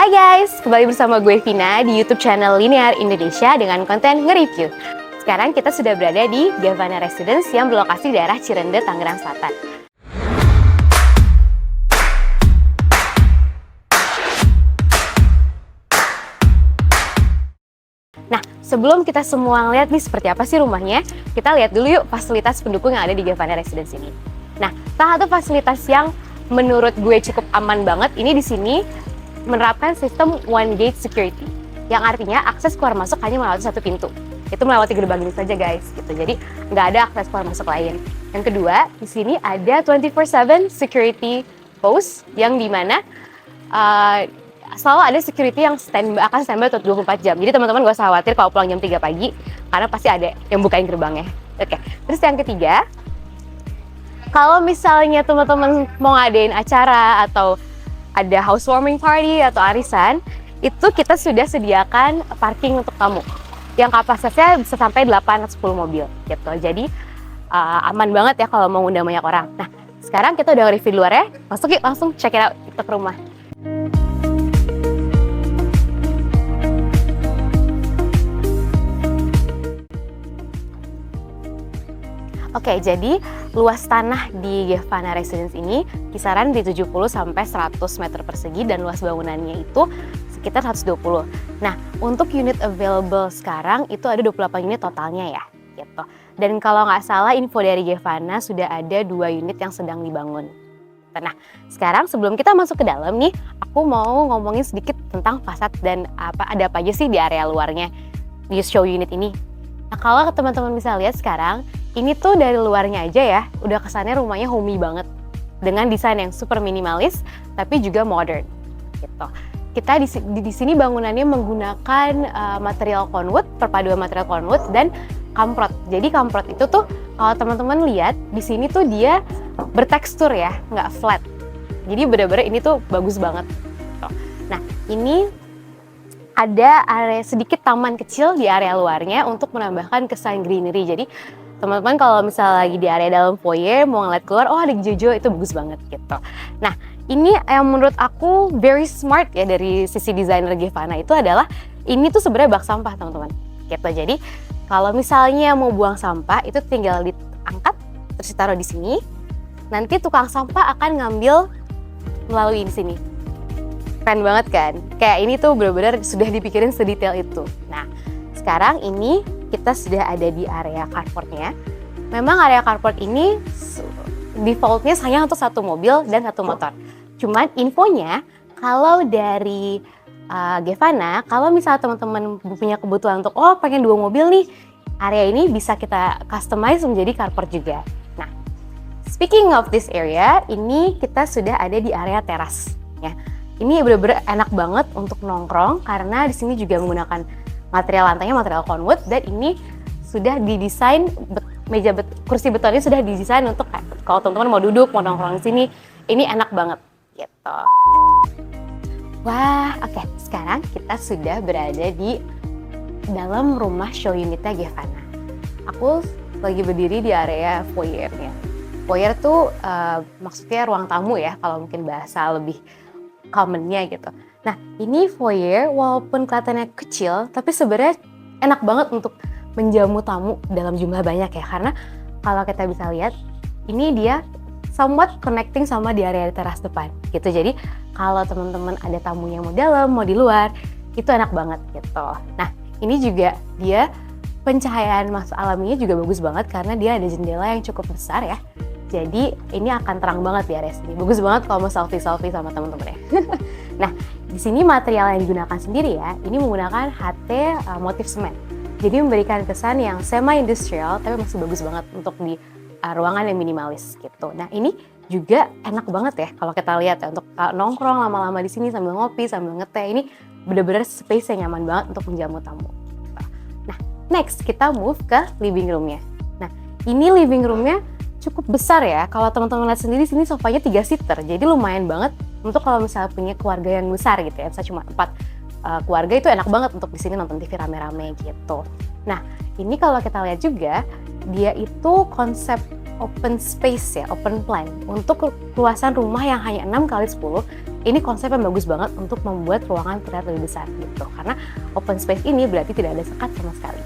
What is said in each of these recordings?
Hai guys, kembali bersama gue Vina di YouTube channel Linear Indonesia dengan konten nge-review. Sekarang kita sudah berada di Gavana Residence yang berlokasi di daerah Cirende, Tangerang Selatan. Nah, sebelum kita semua ngeliat nih seperti apa sih rumahnya, kita lihat dulu yuk fasilitas pendukung yang ada di Gavana Residence ini. Nah, salah satu fasilitas yang menurut gue cukup aman banget ini di sini menerapkan sistem one gate security, yang artinya akses keluar masuk hanya melalui satu pintu. Itu melewati gerbang ini saja guys, gitu. Jadi nggak ada akses keluar masuk lain. Yang kedua, di sini ada 24/7 security post yang dimana selalu ada security yang akan standby 24 jam. Jadi teman-teman gak usah khawatir kalau pulang jam 3 pagi, karena pasti ada yang bukain gerbangnya. Oke. Terus yang ketiga, kalau misalnya teman-teman mau ngadain acara atau ada housewarming party atau arisan, itu kita sudah sediakan parking untuk tamu yang kapasitasnya bisa sampai 8 atau 10 mobil gitu. Jadi aman banget ya kalau mau undang banyak orang. Nah, sekarang kita udah review di luar ya. Masuk yuk, langsung check it out kita ke rumah. Oke, jadi luas tanah di Gavana Residence ini kisaran di 70 sampai 100 meter persegi dan luas bangunannya itu sekitar 120. Nah, untuk unit available sekarang itu ada 28 unit totalnya ya, gitu. Dan kalau nggak salah info dari Gavana sudah ada 2 unit yang sedang dibangun. Nah, sekarang sebelum kita masuk ke dalam nih, aku mau ngomongin sedikit tentang fasad dan ada apa aja sih di area luarnya di show unit ini. Nah, kalau teman-teman bisa lihat sekarang, ini tuh dari luarnya aja ya, udah kesannya rumahnya homey banget. Dengan desain yang super minimalis, tapi juga modern. Gitu. Kita di sini bangunannya menggunakan material conwood, perpaduan material conwood dan kamprot. Jadi kamprot itu tuh, kalau teman-teman lihat, di sini tuh dia bertekstur ya, nggak flat. Jadi bener-bener ini tuh bagus banget. Nah, ini ada area sedikit taman kecil di area luarnya untuk menambahkan kesan greenery. Jadi teman-teman kalau misalnya lagi di area dalam foyer mau ngeliat keluar, oh ada hijau-hijau, itu bagus banget gitu. Nah, ini yang menurut aku very smart ya dari sisi desainer Gavana itu adalah ini tuh sebenarnya bak sampah teman-teman. Gitu. Jadi kalau misalnya mau buang sampah itu tinggal diangkat terus ditaruh di sini. Nanti tukang sampah akan ngambil melalui di sini. Keren banget kan? Kayak ini tuh benar-benar sudah dipikirin sedetail itu. Nah, sekarang ini kita sudah ada di area carportnya. Memang area carport ini defaultnya hanya untuk satu mobil dan satu motor. Cuman infonya kalau dari Gavana, kalau misalnya teman-teman punya kebutuhan untuk pengen 2 mobil nih, area ini bisa kita customize menjadi carport juga. Nah, speaking of this area, ini kita sudah ada di area teras ya. Ini bener-bener enak banget untuk nongkrong karena di sini juga menggunakan material lantainya material conwood dan ini sudah didesain kursi betonnya sudah didesain untuk kalau teman-teman mau duduk, mau nongkrong di sini, ini enak banget gitu. Wah, oke. Sekarang kita sudah berada di dalam rumah show unitnya Gavana. Aku lagi berdiri di area foyernya. Foyer tuh maksudnya ruang tamu ya, kalau mungkin bahasa lebih commonnya gitu. Nah, ini foyer walaupun kelihatannya kecil, tapi sebenarnya enak banget untuk menjamu tamu dalam jumlah banyak ya. Karena kalau kita bisa lihat, ini dia somewhat connecting sama di area teras depan gitu. Jadi kalau teman-teman ada tamu yang mau dalam, mau di luar, itu enak banget gitu. Nah, ini juga dia pencahayaan masuk alaminya juga bagus banget karena dia ada jendela yang cukup besar ya. Jadi ini akan terang banget di area sini. Bagus banget kalau mau selfie-selfie sama teman-teman ya. Nah, di sini material yang digunakan sendiri ya, ini menggunakan HT motif semen. Jadi memberikan kesan yang semi-industrial tapi masih bagus banget untuk di ruangan yang minimalis gitu. Nah, ini juga enak banget ya kalau kita lihat ya untuk nongkrong lama-lama di sini sambil ngopi, sambil ngeteh. Ini benar-benar space yang nyaman banget untuk menjamu tamu. Nah, next kita move ke living room-nya. Nah, ini living room-nya cukup besar ya. Kalau teman-teman lihat sendiri sini sofanya 3 seater. Jadi lumayan banget untuk kalau misalnya punya keluarga yang besar gitu ya. Misalnya cuma 4 keluarga itu enak banget untuk di sini nonton TV rame-rame gitu. Nah, ini kalau kita lihat juga dia itu konsep open space ya, open plan untuk luasan rumah yang hanya 6 kali 10 ini konsep yang bagus banget untuk membuat ruangan terlihat lebih besar gitu. Karena open space ini berarti tidak ada sekat sama sekali.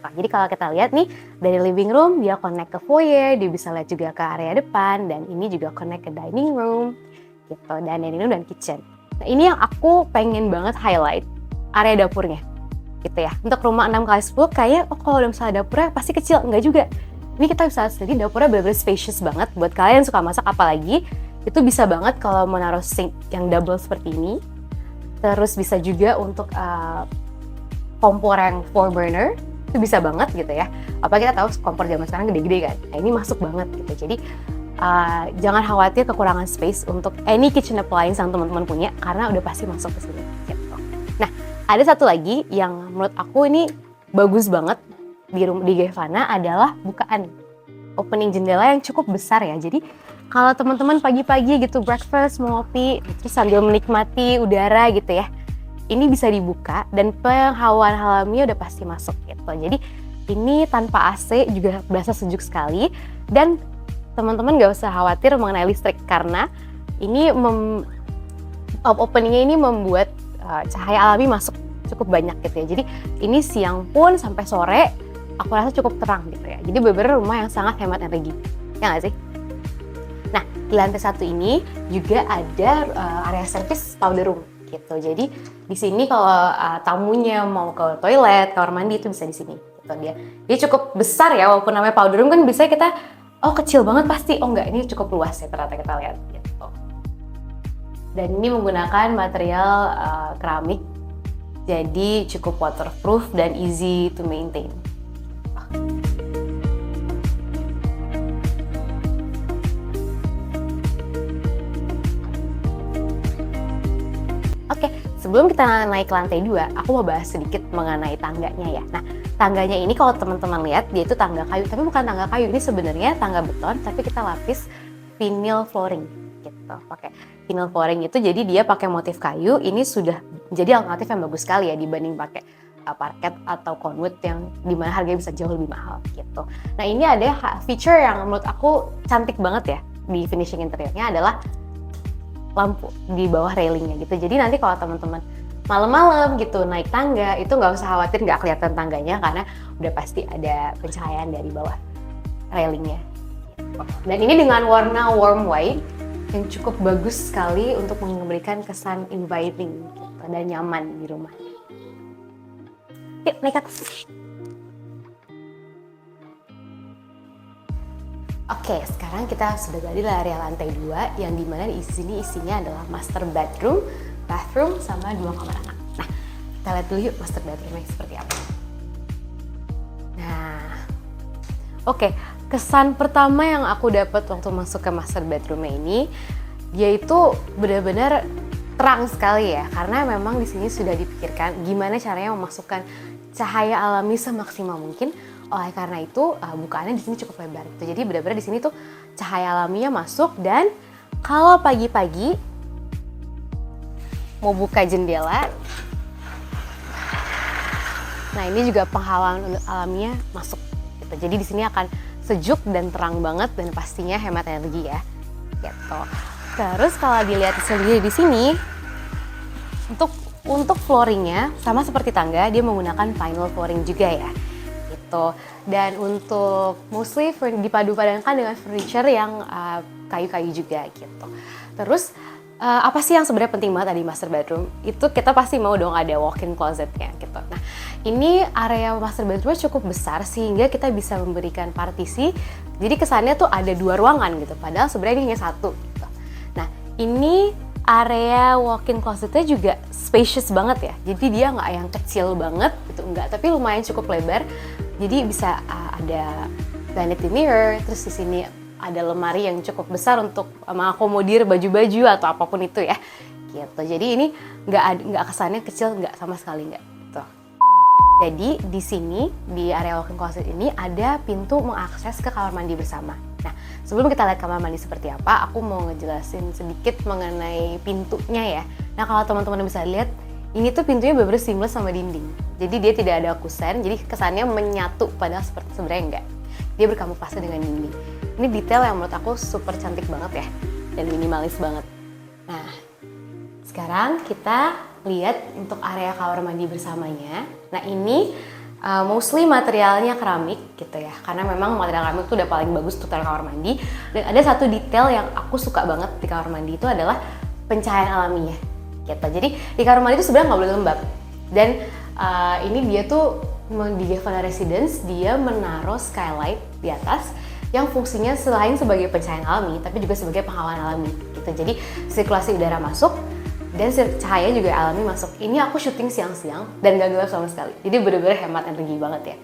Nah, jadi kalau kita lihat nih dari living room dia connect ke foyer, dia bisa lihat juga ke area depan, dan ini juga connect ke dining room gitu, dan dining room dan kitchen. Nah, ini yang aku pengen banget highlight area dapurnya gitu ya. Untuk rumah 6x10 kayaknya kalau misalnya dapurnya pasti kecil, enggak juga. Ini kita bisa lihat sendiri dapurnya benar-benar spacious banget. Buat kalian yang suka masak apalagi, itu bisa banget kalau mau naruh sink yang double seperti ini. Terus bisa juga untuk kompor yang 4 burner, itu bisa banget gitu ya. Apalagi kita tahu kompor zaman sekarang gede-gede kan. Nah, ini masuk banget gitu. Jadi jangan khawatir kekurangan space untuk any kitchen appliance yang teman-teman punya, karena udah pasti masuk ke sini gitu. Nah, ada satu lagi yang menurut aku ini bagus banget di Gevana adalah bukaan opening jendela yang cukup besar ya. Jadi kalau teman-teman pagi-pagi gitu breakfast mau ngopi terus sambil menikmati udara gitu ya, ini bisa dibuka dan penghawaan alaminya udah pasti masuk gitu. Jadi ini tanpa AC juga berasa sejuk sekali, dan teman-teman gak usah khawatir mengenai listrik karena ini openingnya ini membuat cahaya alami masuk cukup banyak gitu ya. Jadi ini siang pun sampai sore aku rasa cukup terang gitu ya. Jadi bener-bener rumah yang sangat hemat energi, ya nggak sih? Nah, di lantai 1 ini juga ada area service powder room gitu. Jadi di sini kalau tamunya mau ke toilet, kamar mandi itu bisa di sini. Gitu. Dia cukup besar ya, walaupun namanya powder room kan biasanya kita kecil banget pasti. Oh enggak, ini cukup luas ya ternyata kita lihat gitu. Dan ini menggunakan material keramik, jadi cukup waterproof dan easy to maintain. Oke, sebelum kita naik ke lantai 2, aku mau bahas sedikit mengenai tangganya ya. Nah, tangganya ini kalau teman-teman lihat, dia itu tangga kayu, tapi bukan tangga kayu, ini sebenarnya tangga beton, tapi kita lapis vinyl flooring gitu. Pakai vinyl flooring itu, jadi dia pakai motif kayu, ini sudah jadi alternatif yang bagus sekali ya dibanding pakai parket atau conwood yang dimana harganya bisa jauh lebih mahal gitu. Nah, ini ada feature yang menurut aku cantik banget ya di finishing interiornya adalah lampu di bawah railingnya gitu. Jadi nanti kalau teman-teman malam-malam gitu naik tangga itu nggak usah khawatir nggak kelihatan tangganya karena udah pasti ada pencahayaan dari bawah railingnya. Dan ini dengan warna warm white yang cukup bagus sekali untuk memberikan kesan inviting gitu, dan nyaman di rumah. Yuk naik ke atas. Oke, sekarang kita sudah berada di area lantai 2 yang dimana di sini isinya adalah master bedroom, bathroom, sama 2 kamar anak. Nah, kita lihat dulu yuk master bedroomnya seperti apa. Nah, oke, kesan pertama yang aku dapat waktu masuk ke master bedroomnya ini, yaitu benar-benar terang sekali ya, karena memang di sini sudah dipikirkan gimana caranya memasukkan cahaya alami semaksimal mungkin. Oleh karena itu bukaannya di sini cukup lebar gitu. Jadi benar-benar di sini tuh cahaya alaminya masuk, dan kalau pagi-pagi mau buka jendela, nah ini juga penghawaan alaminya masuk gitu. Jadi di sini akan sejuk dan terang banget dan pastinya hemat energi ya. Gitu. Terus kalau dilihat sendiri di sini untuk flooringnya sama seperti tangga, dia menggunakan vinyl flooring juga ya. Dan untuk mostly dipadu-padankan dengan furniture yang kayu-kayu juga gitu. Terus apa sih yang sebenarnya penting banget tadi master bedroom? Itu kita pasti mau dong ada walk-in closetnya gitu. Nah, ini area master bedroom cukup besar sehingga kita bisa memberikan partisi. Jadi kesannya tuh ada 2 ruangan gitu. Padahal sebenarnya ini hanya 1 gitu. Nah, ini area walk-in closetnya juga spacious banget ya. Jadi dia nggak yang kecil banget gitu, enggak, tapi lumayan cukup lebar. Jadi bisa ada vanity mirror, terus di sini ada lemari yang cukup besar untuk mengakomodir baju-baju atau apapun itu ya. Gitu. Jadi ini nggak kesannya kecil, nggak sama sekali nggak. Gitu. Jadi di sini di area walk-in closet ini ada pintu mengakses ke kamar mandi bersama. Nah, sebelum kita lihat kamar mandi seperti apa, aku mau ngejelasin sedikit mengenai pintunya ya. Nah, kalau teman-teman bisa lihat, ini tuh pintunya bener-bener seamless sama dinding. Jadi dia tidak ada kusen, jadi kesannya menyatu, padahal sebenarnya enggak. Dia berkamuflase dengan dinding. Ini detail yang menurut aku super cantik banget ya, dan minimalis banget. Nah, Sekarang kita lihat untuk area kamar mandi bersamanya. Nah ini mostly materialnya keramik gitu ya, karena memang material keramik itu udah paling bagus untuk kamar mandi. Dan ada satu detail yang aku suka banget di kamar mandi itu adalah pencahayaan alaminya gitu. Jadi di kamar mandi itu sebenarnya nggak boleh lembab. Dan ini dia tuh di Gavanna Residence dia menaruh skylight di atas yang fungsinya selain sebagai pencahayaan alami tapi juga sebagai penghawaan alami gitu. Jadi sirkulasi udara masuk dan cahaya juga alami masuk. Ini aku syuting siang-siang dan gak gelap sama sekali. Jadi bener-bener hemat energi banget ya.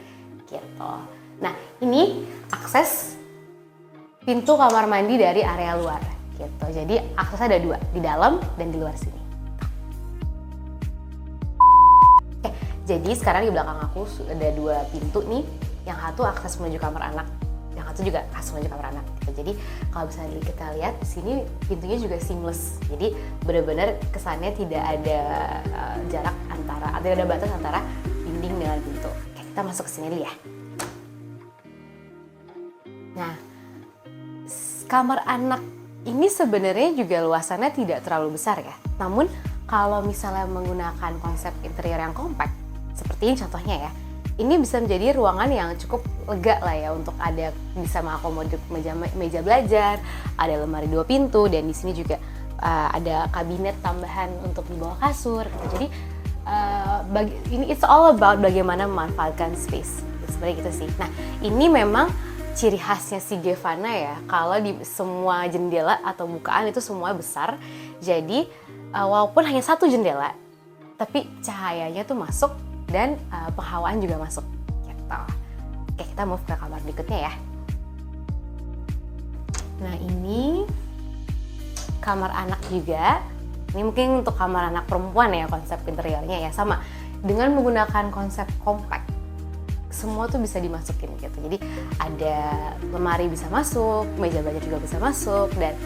Gitu. Nah, ini akses pintu kamar mandi dari area luar. Gitu. Jadi aksesnya ada dua, di dalam dan di luar sini. Oke, jadi sekarang di belakang aku ada dua pintu nih. Yang satu akses menuju kamar anak, yang satu juga akses menuju kamar anak. Gitu. Jadi kalau bisa kita lihat di sini pintunya juga seamless. Jadi benar-benar kesannya tidak ada jarak antara, tidak ada batas antara dinding dengan pintu. Oke, kita masuk ke sini dulu ya. Nah, kamar anak ini sebenarnya juga luasannya tidak terlalu besar ya. Namun kalau misalnya menggunakan konsep interior yang compact, seperti ini contohnya ya, ini bisa menjadi ruangan yang cukup lega lah ya untuk ada bisa mengakomodir meja belajar, ada lemari 2 pintu dan di sini juga ada kabinet tambahan untuk di bawah kasur. Jadi ini it's all about bagaimana memanfaatkan space. Seperti gitu sih. Nah, ini memang ciri khasnya si Gavanna ya. Kalau di semua jendela atau bukaan itu semua besar. Jadi walaupun hanya satu jendela, tapi cahayanya tuh masuk dan penghawaan juga masuk gitu. Oke, kita move ke kamar berikutnya ya. Nah, ini kamar anak juga. Ini mungkin untuk kamar anak perempuan ya konsep interiornya ya, sama dengan menggunakan konsep compact. Semua tuh bisa dimasukin gitu. Jadi ada lemari bisa masuk, meja belajar juga bisa masuk, dan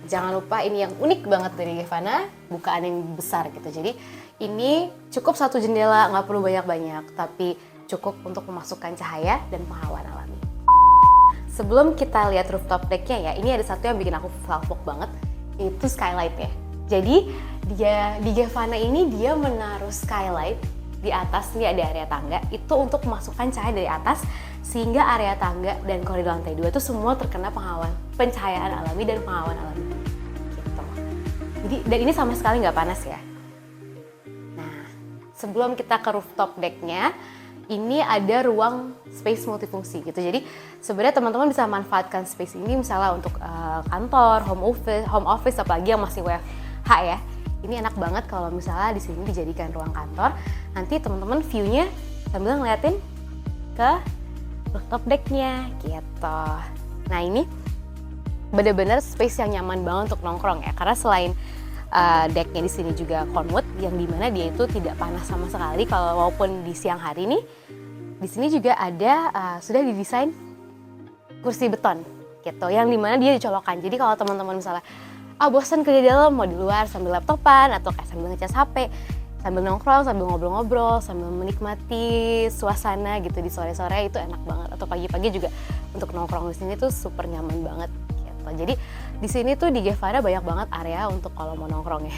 jangan lupa ini yang unik banget dari Gavanna, bukaan yang besar gitu. Jadi ini cukup satu jendela, nggak perlu banyak-banyak, tapi cukup untuk memasukkan cahaya dan penghawaan alami. Sebelum kita lihat rooftop deck-nya ya, ini ada satu yang bikin aku salfok banget, yaitu skylight-nya. Jadi dia di Gavanna ini dia menaruh skylight di atas, ini ada area tangga, itu untuk memasukkan cahaya dari atas, sehingga area tangga dan koridor lantai 2 itu semua terkena pencahayaan alami dan penghawaan alami. Gitu. Jadi, dan ini sama sekali nggak panas ya. Sebelum kita ke rooftop deck-nya, ini ada ruang space multifungsi gitu. Jadi sebenarnya teman-teman bisa manfaatkan space ini misalnya untuk kantor, home office apalagi yang masih WFH ya. Ini enak banget kalau misalnya di sini dijadikan ruang kantor. Nanti teman-teman view-nya sambil ngeliatin ke rooftop deck-nya gitu. Nah, ini benar-benar space yang nyaman banget untuk nongkrong ya. Karena selain decknya di sini juga conwood yang dimana dia itu tidak panas sama sekali kalau walaupun di siang hari nih. Di sini juga ada sudah didesain kursi beton gitu yang dimana dia dicolokkan. Jadi kalau teman-teman misalnya bosan kerja di dalam mau di luar sambil laptopan atau kayak sambil ngecas HP, sambil nongkrong, sambil ngobrol-ngobrol, sambil menikmati suasana gitu di sore-sore itu enak banget. Atau pagi-pagi juga untuk nongkrong di sini tuh super nyaman banget. Jadi di sini tuh di Gavanna banyak banget area untuk kalau mau nongkrong ya.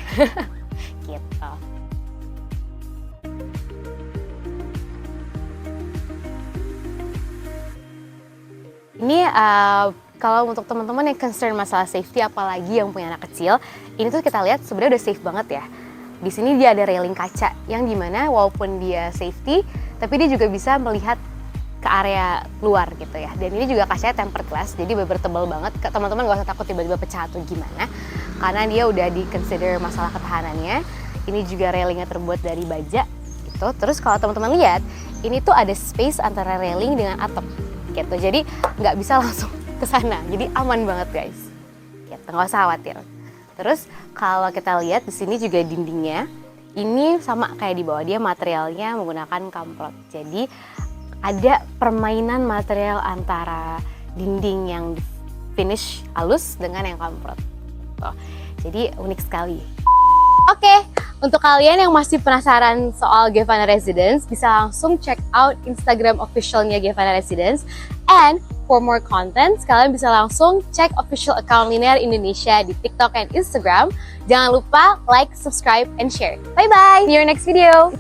Gitu. Ini kalau untuk teman-teman yang concern masalah safety apalagi yang punya anak kecil, ini tuh kita lihat sebenarnya udah safe banget ya. Di sini dia ada railing kaca yang dimana walaupun dia safety, tapi dia juga bisa melihat ke area luar gitu ya. Dan ini juga kacanya tempered glass, jadi bener-bener tebal banget. Teman-teman gak usah takut tiba-tiba pecah atau gimana, karena dia udah di-consider masalah ketahanannya. Ini juga railingnya terbuat dari baja gitu. Terus kalau teman-teman lihat, ini tuh ada space antara railing dengan atap gitu. Jadi nggak bisa langsung ke sana. Jadi aman banget guys. Gitu, nggak usah khawatir. Terus kalau kita lihat di sini juga dindingnya, ini sama kayak di bawah, dia materialnya menggunakan kamprot. Jadi ada permainan material antara dinding yang finish halus dengan yang kamprot. Jadi unik sekali. Oke, untuk kalian yang masih penasaran soal Gavanna Residence, bisa langsung check out Instagram officialnya Gavanna Residence. And for more content, kalian bisa langsung cek official account Linear Indonesia di TikTok and Instagram. Jangan lupa like, subscribe, and share. Bye-bye! See you in your next video!